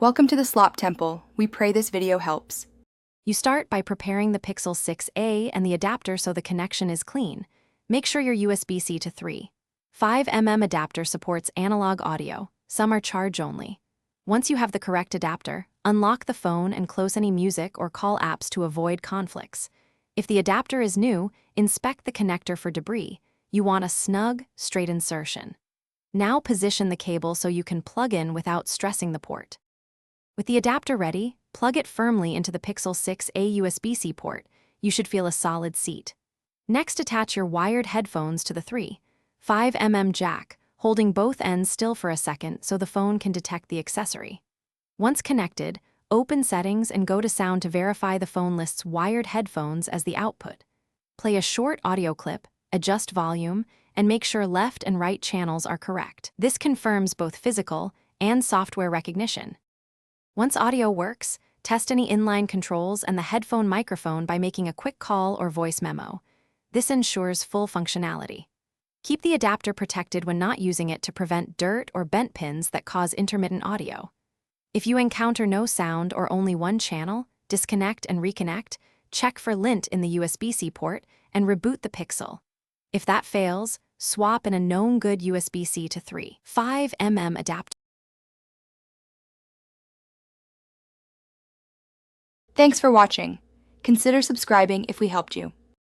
Welcome to the Slop Temple. We pray this video helps. You start by preparing the Pixel 6a and the adapter so the connection is clean. Make sure your USB-C to 3.5mm adapter supports analog audio. Some are charge only. Once you have the correct adapter, unlock the phone and close any music or call apps to avoid conflicts. If the adapter is new, inspect the connector for debris. You want a snug, straight insertion. Now position the cable so you can plug in without stressing the port. With the adapter ready, plug it firmly into the Pixel 6a USB-C port. You should feel a solid seat. Next, attach your wired headphones to the 3.5mm jack, holding both ends still for a second so the phone can detect the accessory. Once connected, open Settings and go to Sound to verify the phone lists wired headphones as the output. Play a short audio clip, adjust volume, and make sure left and right channels are correct. This confirms both physical and software recognition. Once audio works, test any inline controls and the headphone microphone by making a quick call or voice memo. This ensures full functionality. Keep the adapter protected when not using it to prevent dirt or bent pins that cause intermittent audio. If you encounter no sound or only one channel, disconnect and reconnect, check for lint in the USB-C port, and reboot the Pixel. If that fails, swap in a known good USB-C to 3.5mm adapter. Thanks for watching. Consider subscribing if we helped you.